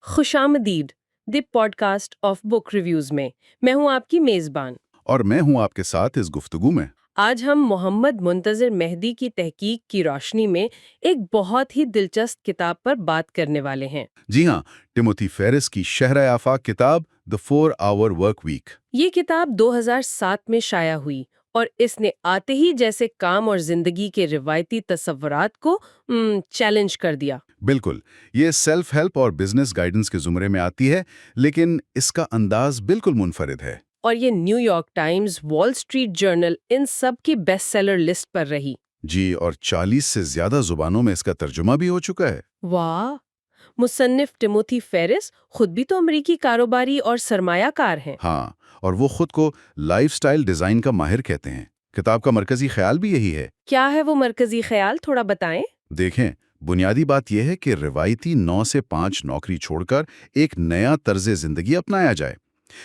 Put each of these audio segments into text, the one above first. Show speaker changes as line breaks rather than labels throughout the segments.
خوش آمدید the podcast of book reviews میں ہوں آپ کی میزبان.
اور میں ہوں آپ کے ساتھ اس گفتگو میں.
آج ہم محمد منتظر مہدی کی تحقیق کی روشنی میں ایک بہت ہی دلچسپ کتاب پر بات کرنے والے ہیں.
جی ہاں، ٹیموتھی فیرس کی شہرہ آفاق کتاب The 4 Hour Work Week.
یہ کتاب 2007 میں شائع ہوئی اور اس نے آتے ہی جیسے کام اور زندگی کے روایتی تصورات کو چیلنج کر دیا.
بالکل، یہ سیلف ہیلپ اور بزنس گائیڈنس کے زمرے میں آتی ہے، لیکن اس کا انداز بالکل منفرد ہے.
اور یہ New York Times, Wall Street Journal, ان سب کی بیسٹ سیلر لسٹ پر رہی.
جی، اور 40 سے زیادہ زبانوں میں اس کا ترجمہ بھی ہو چکا ہے.
واہ! مصنف ٹیموتھی فیرس خود بھی تو امریکی کاروباری اور سرمایہ کار ہیں.
ہاں، اور وہ خود کو لائف سٹائل ڈیزائن کا ماہر کہتے ہیں. کتاب کا مرکزی خیال بھی یہی ہے.
کیا ہے وہ مرکزی خیال؟ تھوڑا بتائیں.
دیکھیں، بنیادی بات یہ ہے کہ روایتی 9 سے 5 نوکری چھوڑ کر ایک نیا طرز زندگی اپنایا جائے.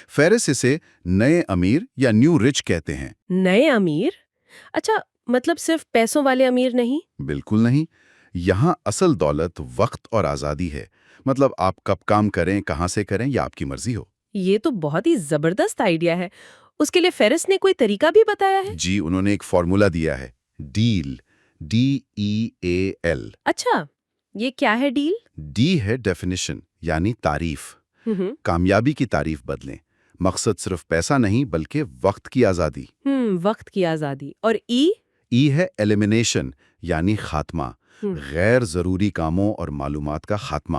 فیرس اسے نئے امیر یا نیو رچ کہتے ہیں.
نئے امیر؟ اچھا، مطلب صرف پیسوں والے امیر نہیں؟
بالکل نہیں. یہاں اصل دولت وقت اور آزادی ہے. مطلب آپ کب کام کریں، کہاں سے کریں، یا آپ کی مرضی ہو.
یہ تو بہت ہی زبردست آئیڈیا ہے. اس کے لیے فیرس نے کوئی طریقہ بھی بتایا ہے؟
جی، انہوں نے ایک فارمولا دیا ہے، ڈیل، DEAL.
اچھا، یہ کیا ہے ڈیل؟
ڈی ہے ڈیفینیشن، یعنی تعریف. کامیابی کی تعریف بدلیں. مقصد صرف پیسہ نہیں بلکہ وقت کی آزادی.
وقت کی آزادی. اور
ای ہے ایلیمینیشن، یعنی خاتمہ. غیر ضروری کاموں اور معلومات کا خاتمہ.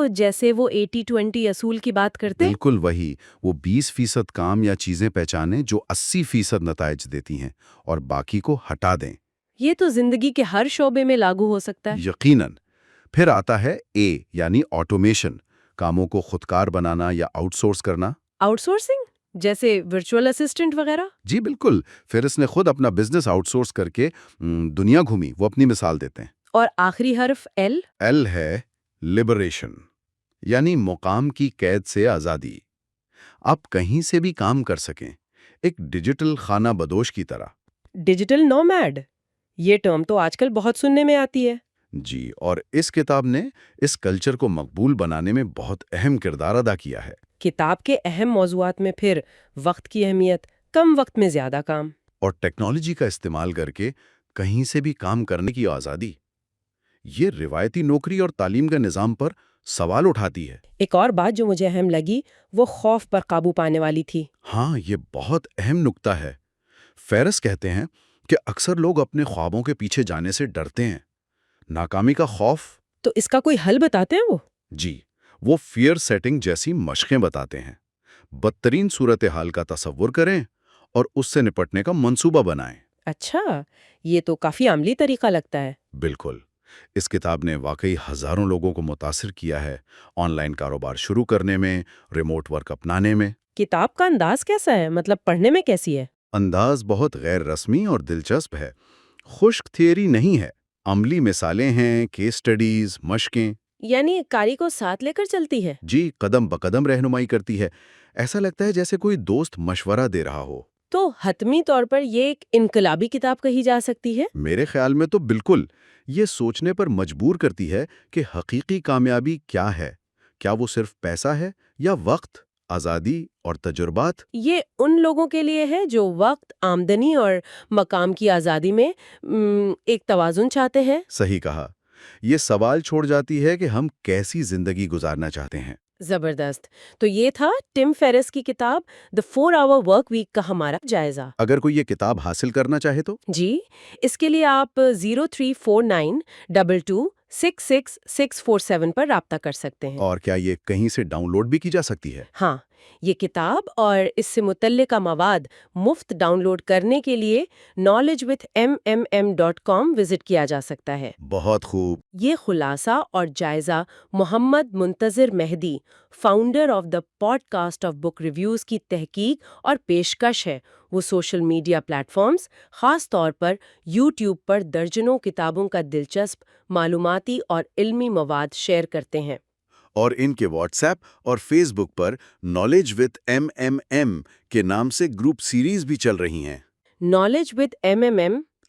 جیسے وہ 80-20 اصول کی بات کرتے؟
بالکل وہی. وہ 20% کام یا چیزیں پہچانیں جو 80% نتائج دیتی ہیں اور باقی کو ہٹا دیں.
یہ تو زندگی کے ہر شعبے میں لاگو ہو سکتا ہے.
یقیناً. پھر آتا ہے اے، یعنی آٹومیشن. کاموں کو خودکار بنانا یا آؤٹ سورس کرنا.
Out sourcing? جیسے ورچوئل اسسٹنٹ وغیرہ؟
جی بالکل. فیرس نے خود اپنا بزنس آؤٹ سورس کر کے دنیا گھومی. وہ اپنی مثال دیتے ہیں.
اور آخری حرف ایل
ہے لبریشن، یعنی مقام کی قید سے آزادی. آپ کہیں سے بھی کام کر سکیں، ایک ڈیجیٹل خانہ بدوش کی طرح.
ڈیجیٹل نومیڈ، یہ ٹرم تو آج کل بہت سننے میں آتی ہے.
جی، اور اس کتاب نے اس کلچر کو مقبول بنانے میں بہت اہم کردار ادا کیا ہے.
کتاب کے اہم موضوعات میں پھر وقت کی اہمیت، کم وقت میں زیادہ کام،
اور ٹیکنالوجی کا استعمال کر کے کہیں سے بھی کام کرنے کی آزادی. یہ روایتی نوکری اور تعلیم کا نظام پر سوال اٹھاتی ہے.
ایک اور بات جو مجھے اہم لگی وہ خوف پر قابو پانے والی تھی.
ہاں، یہ بہت اہم نکتہ ہے. فیرس کہتے ہیں کہ اکثر لوگ اپنے خوابوں کے پیچھے جانے سے ڈرتے ہیں. ناکامی کا خوف.
تو اس کا کوئی حل بتاتے ہیں وہ؟
جی، وہ فیئر سیٹنگ جیسی مشقیں بتاتے ہیں. بدترین صورتحال کا تصور کریں اور اس سے نپٹنے کا منصوبہ بنائیں.
اچھا، یہ تو کافی عملی طریقہ لگتا ہے.
بالکل. اس کتاب نے واقعی ہزاروں لوگوں کو متاثر کیا ہے، آن لائن کاروبار شروع کرنے میں، ریموٹ ورک اپنانے میں.
کتاب کا انداز کیسا ہے؟ مطلب پڑھنے میں کیسی ہے؟
انداز بہت غیر رسمی اور دلچسپ ہے. خشک تھیوری نہیں ہے، عملی مثالیں ہیں، کیس سٹڈیز، مشقیں.
یعنی قاری کو ساتھ لے کر چلتی ہے؟
جی، قدم بقدم رہنمائی کرتی ہے. ایسا لگتا ہے جیسے کوئی دوست مشورہ دے رہا ہو.
تو حتمی طور پر یہ ایک انقلابی کتاب کہی جا سکتی ہے؟
میرے خیال میں تو بالکل. یہ سوچنے پر مجبور کرتی ہے کہ حقیقی کامیابی کیا ہے. کیا وہ صرف پیسہ ہے یا وقت، آزادی اور تجربات؟
یہ ان لوگوں کے لیے ہے جو وقت، آمدنی اور مقام کی آزادی میں ایک توازن چاہتے ہیں.
صحیح کہا. یہ سوال چھوڑ جاتی ہے کہ ہم کیسی زندگی گزارنا چاہتے ہیں.
زبردست. تو یہ تھا ٹم فیرس کی کتاب The 4 Hour Work Week کا ہمارا جائزہ.
اگر کوئی یہ کتاب حاصل کرنا چاہے تو
جی، اس کے لیے آپ 034922666647 پر رابطہ کر سکتے ہیں.
اور کیا یہ کہیں سے ڈاؤن لوڈ بھی کی جا سکتی ہے؟
ہاں، یہ کتاب اور اس سے متعلقہ مواد مفت ڈاؤن لوڈ کرنے کے لیے knowledgewithmmm.com وزٹ کیا جا سکتا ہے.
بہت خوب.
یہ خلاصہ اور جائزہ Muhammad Muntazir Mahdi, founder of the podcast of book reviews کی تحقیق اور پیشکش ہے. وہ سوشل میڈیا پلیٹ فارمز، خاص طور پر یوٹیوب پر درجنوں کتابوں کا دلچسپ معلوماتی اور علمی مواد شیئر کرتے ہیں.
اور ان کے واٹس ایپ اور فیس بک پر نالج وتھ MMM کے نام سے گروپ سیریز بھی چل رہی ہیں.
نالج وتھ MMM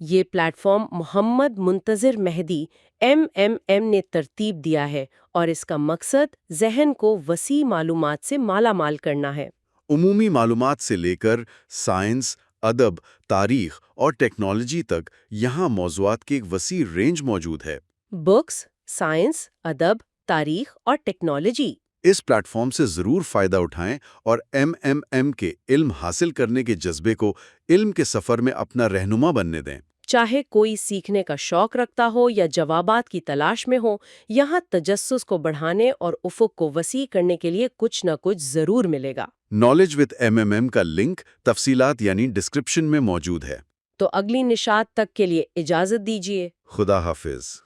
یہ پلیٹ فارم محمد منتظر مہدی MMM نے ترتیب دیا ہے اور اس کا مقصد ذہن کو وسیع معلومات سے مالا مال کرنا ہے۔
عمومی معلومات سے لے کر سائنس، ادب، تاریخ اور ٹیکنالوجی تک یہاں موضوعات کی ایک وسیع رینج موجود ہے۔
بکس، سائنس، ادب، تاریخ اور ٹیکنالوجی۔
اس پلیٹ فارم سے ضرور فائدہ اٹھائیں اور MMM کے علم حاصل کرنے کے جذبے کو علم کے سفر میں اپنا رہنما بننے دیں۔
چاہے کوئی سیکھنے کا شوق رکھتا ہو یا جوابات کی تلاش میں ہو، یہاں تجسس کو بڑھانے اور افق کو وسیع کرنے کے لیے کچھ نہ کچھ ضرور ملے گا۔
نالج وتھ MMM کا لنک تفصیلات یعنی ڈسکرپشن میں موجود ہے۔
تو اگلی نشات تک کے لیے اجازت دیجیے۔
خدا حافظ۔